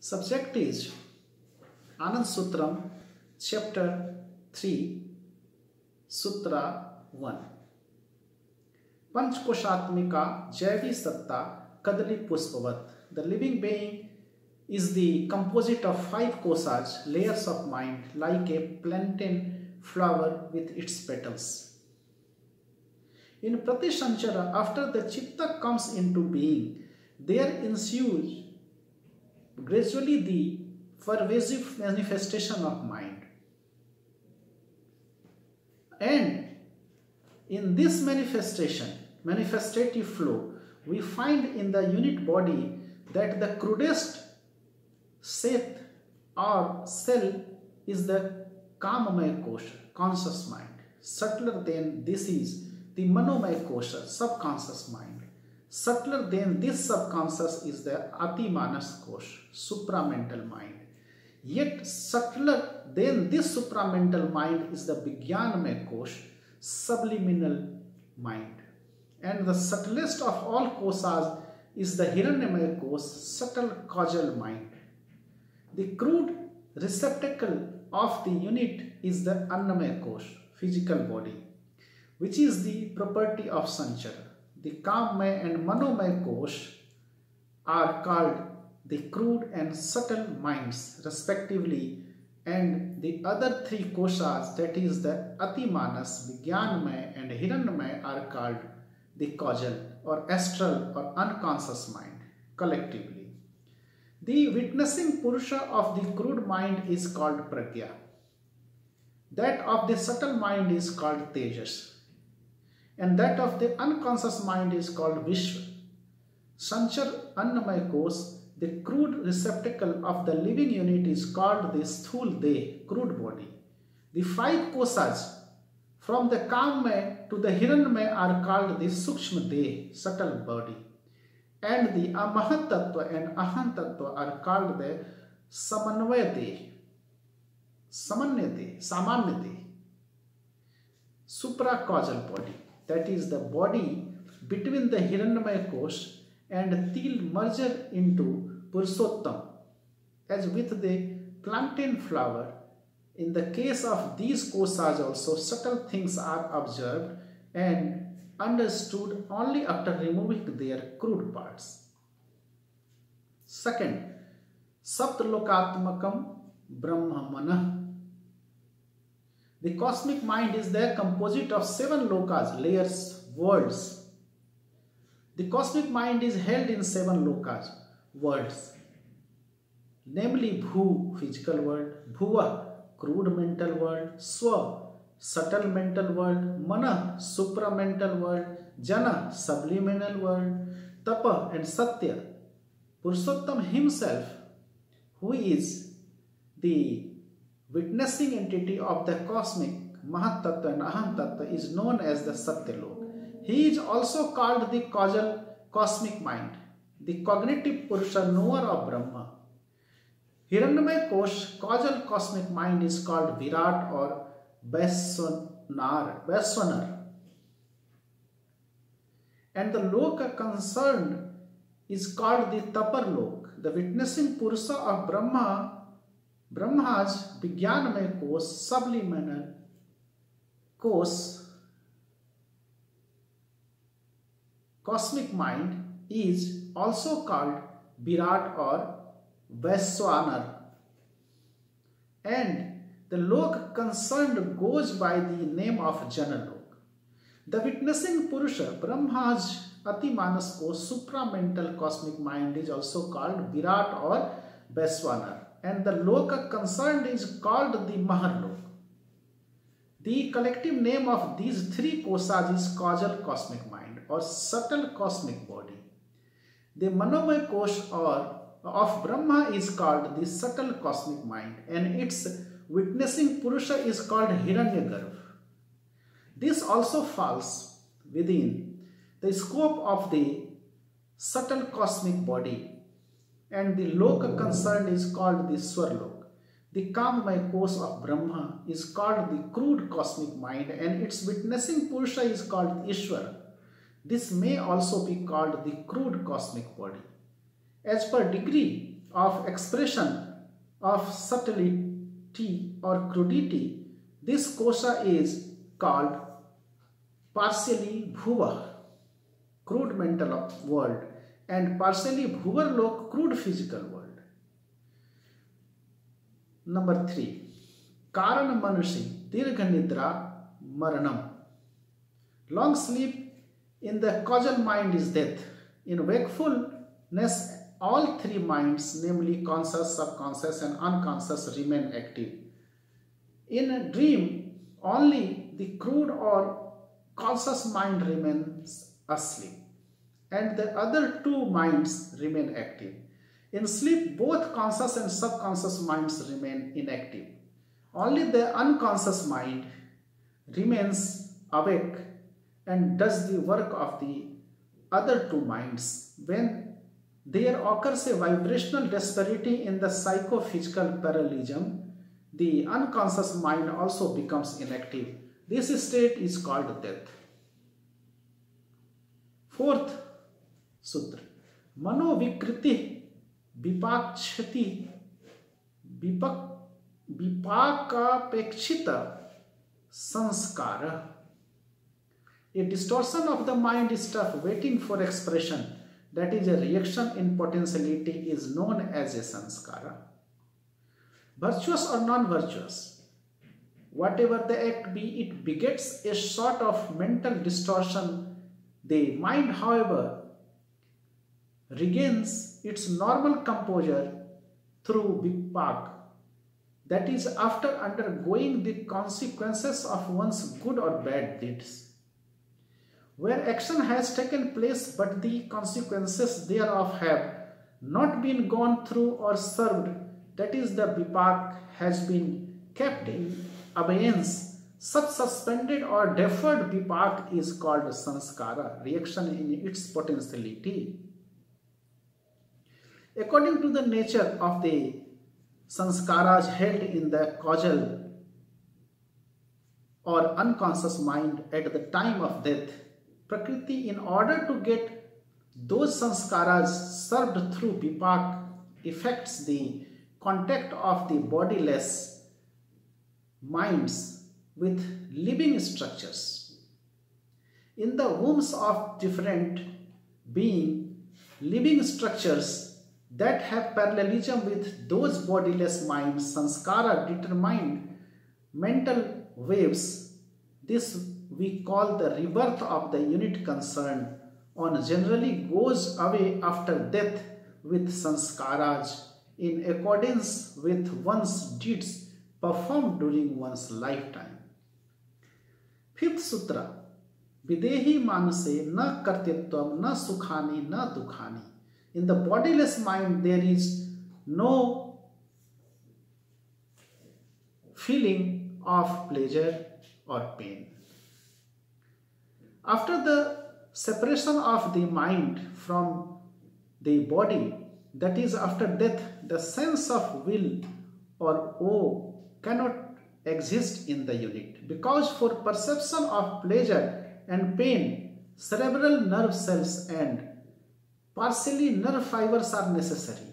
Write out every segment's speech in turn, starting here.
Subject is Anand Sutram, Chapter 3, Sutra 1. Panchkoshatmika Jaivi Satta Kadali Pushpavat. The living being is the composite of 5 kosas, layers of mind, like a plantain flower with its petals. In Pratisanchara, after the Chitta comes into being, there ensues gradually the pervasive manifestation of mind. And in this manifestative flow, we find in the unit body that the crudest set or cell is the Kamamaya Kosha, conscious mind. Subtler than this is the Manomaya Kosha, subconscious mind. Subtler than this subconscious is the Atimanas Kosha, supramental mind. Yet subtler than this supramental mind is the Vijnanamaya Kosha, subliminal mind. And the subtlest of all kosas is the Hiranyamaya Kosha, subtle causal mind. The crude receptacle of the unit is the Annamaya Kosha, physical body, which is the property of Sanchara. The Kamaya and Manomaya Kosha are called the crude and subtle minds respectively, and the other 3 koshas, that is the Atimanas, Vijnanamaya and Hiranyamaya, are called the causal or astral or unconscious mind collectively. The witnessing Purusha of the crude mind is called Pragya. That of the subtle mind is called Tejas. And that of the unconscious mind is called Vishwa. Sanchar Annamaya Kosha, the crude receptacle of the living unit, is called the Sthul De, crude body. The 5 kosas from the Kamaya to the Hiranyamaya are called the Sukshma De, subtle body. And the Amahat Tattva and Aham Tattva are called the Samanvaya De, Samanya De, Samanya De, supra-causal body. That is the body between the Hiranyamaya Kosha and Til merger into Purushottam, as with the plantain flower. In the case of these kosas also, subtle things are observed and understood only after removing their crude parts. Second, Saptalokatmakam Brahmamana. The cosmic mind is the composite of 7 lokas, layers, worlds. The cosmic mind is held in 7 lokas, worlds, namely Bhu, physical world, Bhuva, crude mental world, Swa, subtle mental world, Mana, supramental world, Jana, subliminal world, Tapa and Satya. Purushottam himself, who is the witnessing entity of the cosmic Mahat Tattva and Aham Tattva, is known as the Satyalok. He is also called the causal cosmic mind, the cognitive Purusha, knower of Brahma. Hiranyamaya Kosha, causal cosmic mind, is called Virat or Vaiswanar. And the Loka concerned is called the Tapar Lok, the witnessing Purusha of Brahma's Vijnanamaya Kosha, subliminal Kosha, cosmic mind, is also called Virat or Vaiswanar. And the Lok concerned goes by the name of Janalok. The witnessing Purusha, Brahma's Atimanas Kosha, supramental cosmic mind, is also called Virat or Vaiswanar. And the Loka concerned is called the Maharlok. The collective name of these 3 kosas is causal cosmic mind or subtle cosmic body. The Manomaya Kosha of Brahma is called the subtle cosmic mind, and its witnessing Purusha is called Hiranyagarbha. This also falls within the scope of the subtle cosmic body, and the Loka concerned is called the Swarlok. The Kamamaya Kosha of Brahma is called the crude cosmic mind, and its witnessing Purusha is called Ishvara. This may also be called the crude cosmic body. As per degree, of expression of subtlety or crudity, this kosha is called partially bhuva, crude mental world, and partially bhuvarlok, crude physical world. Number 3. Karan manushi dirgha nidra maranam. Long sleep in the causal mind is death. In wakefulness, all three minds, namely conscious, subconscious and unconscious, remain active. In a dream, only the crude or conscious mind remains asleep, and the other two minds remain active. In sleep, both conscious and subconscious minds remain inactive. Only the unconscious mind remains awake and does the work of the other two minds. When there occurs a vibrational disparity in the psychophysical parallelism, the unconscious mind also becomes inactive. This state is called death. 4th Sutra. Mano vikriti vipakshati vipakapekshita sanskara. A distortion of the mind stuff waiting for expression, that is a reaction in potentiality, is known as a sanskara. Virtuous or non-virtuous, whatever the act be, it begets a sort of mental distortion. The mind, however, regains its normal composure through vipak, that is, after undergoing the consequences of one's good or bad deeds. Where action has taken place but the consequences thereof have not been gone through or served, that is, the vipak has been kept in abeyance, such suspended or deferred vipak is called sanskara, reaction in its potentiality. According to the nature of the sanskaras held in the causal or unconscious mind at the time of death, Prakriti, in order to get those sanskaras served through vipak, effects the contact of the bodiless minds with living structures. In the wombs of different being, living structures that have parallelism with those bodiless minds, sanskara, determined mental waves. This we call the rebirth of the unit concerned on, generally goes away after death with sanskaras in accordance with one's deeds performed during one's lifetime. 5th Sutra. Videhi manase na kartitvam na sukhani na dukhani. In the bodiless mind there is no feeling of pleasure or pain. After the separation of the mind from the body, that is after death, the sense of will or awe cannot exist in the unit, because for perception of pleasure and pain, cerebral nerve cells and partially nerve fibers are necessary,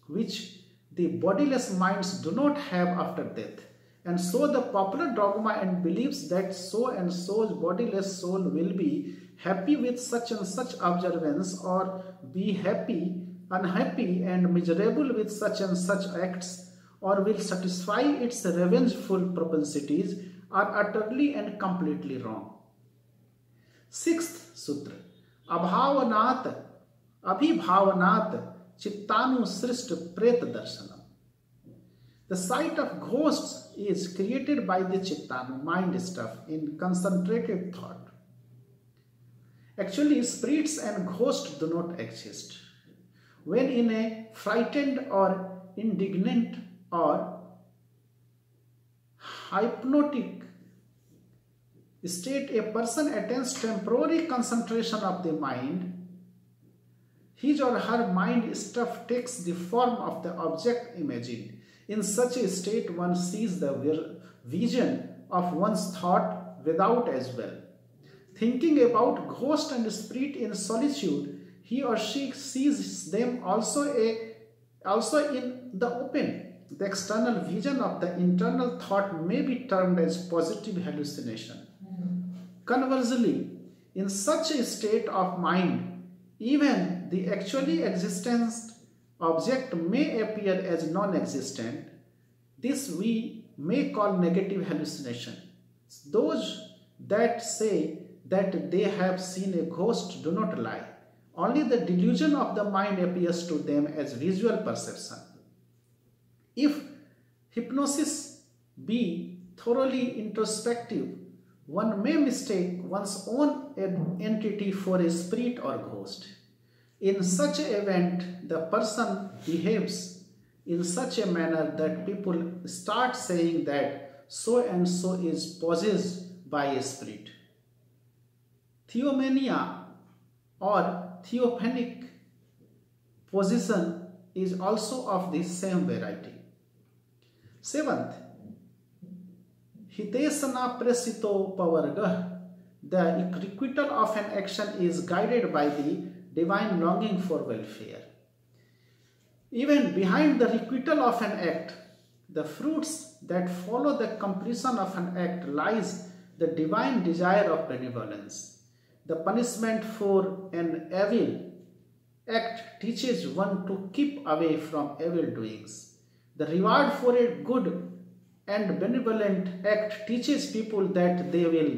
which the bodiless minds do not have after death. And so the popular dogma and beliefs that so and so's bodiless soul will be happy with such and such observance, or be happy, unhappy and miserable with such and such acts, or will satisfy its revengeful propensities, are utterly and completely wrong. 6th Sutra. Abhavanat abhibhavanat chittanu srishta preta darshanam. The sight of ghosts is created by the chittanu, mind stuff, in concentrated thought. Actually, spirits and ghosts do not exist. When in a frightened or indignant or hypnotic state, a person attains temporary concentration of the mind, his or her mind stuff takes the form of the object imagined. In such a state, one sees the vision of one's thought without as well. Thinking about ghost and spirit in solitude, he or she sees them also Also in the open, the external vision of the internal thought may be termed as positive hallucination. Conversely, in such a state of mind, even the actually existent object may appear as non-existent. This we may call negative hallucination. Those that say that they have seen a ghost do not lie. Only the delusion of the mind appears to them as visual perception. If hypnosis be thoroughly introspective, one may mistake one's own entity for a spirit or ghost. In such an event, the person behaves in such a manner that people start saying that so and so is possessed by a spirit. Theomania or theophanic possession is also of the same variety. Seventh, hitesana presito pavargah. The requital of an action is guided by the divine longing for welfare. Even behind the requital of an act, the fruits that follow the completion of an act lies the divine desire of benevolence. The punishment for an evil act teaches one to keep away from evil doings. The reward for a good and benevolent act teaches people that they will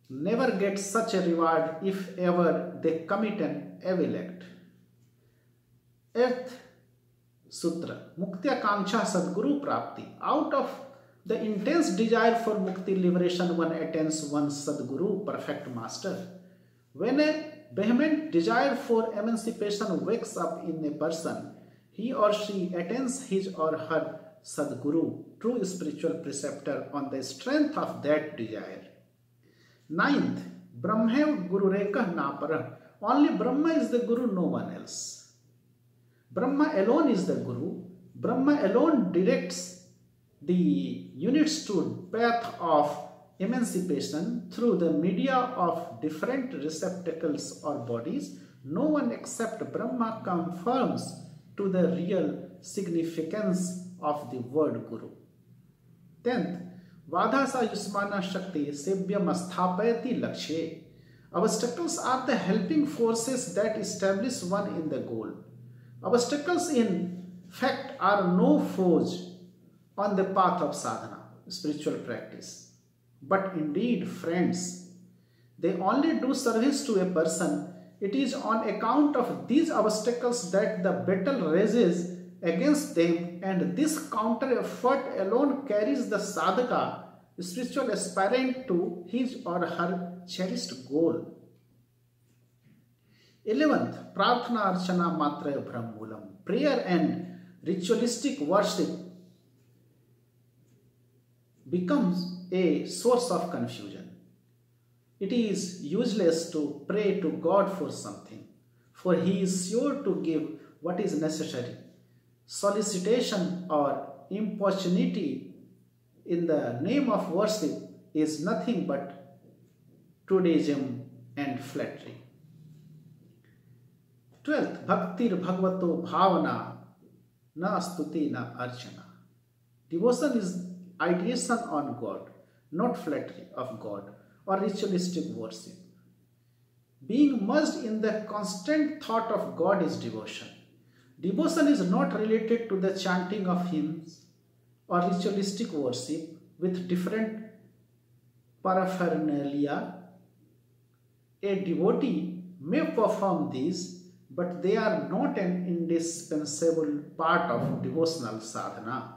never get such a reward if ever they commit an evil act. Eighth Sutra, Muktyakanksha Sadguru Prapti. Out of the intense desire for mukti liberation, one attains one's Sadguru, perfect master. When a vehement desire for emancipation wakes up in a person, he or she attains his or her Sadguru, true spiritual preceptor, on the strength of that desire. Ninth, Brahmev Guru Rekah Napara. Only Brahma is the Guru, no one else. Brahma alone is the Guru. Brahma alone directs the units to path of emancipation through the media of different receptacles or bodies. No one except Brahma confirms to the real significance of the word Guru. 10th, Vadhasa Yusmana Shakti Sebhyam Asthapayati Lakshe. Obstacles are the helping forces that establish one in the goal. Obstacles in fact are no foes on the path of sadhana, spiritual practice. But indeed, friends, they only do service to a person. It is on account of these obstacles that the battle rages against them, and this counter effort alone carries the sadhaka, spiritual aspirant, to his or her cherished goal. 11th, Prarthana Archana Matra Brahmulam. Prayer and ritualistic worship becomes a source of confusion. It is useless to pray to God for something, for He is sure to give what is necessary. Solicitation or importunity in the name of worship is nothing but Toadism and flattery. 12th, Bhaktir Bhagavato Bhavana Na Stuti Na Archana. Devotion is ideation on God, not flattery of God or ritualistic worship. Being merged in the constant thought of God is devotion. Devotion is not related to the chanting of hymns or ritualistic worship with different paraphernalia. A devotee may perform these, but they are not an indispensable part of devotional sadhana.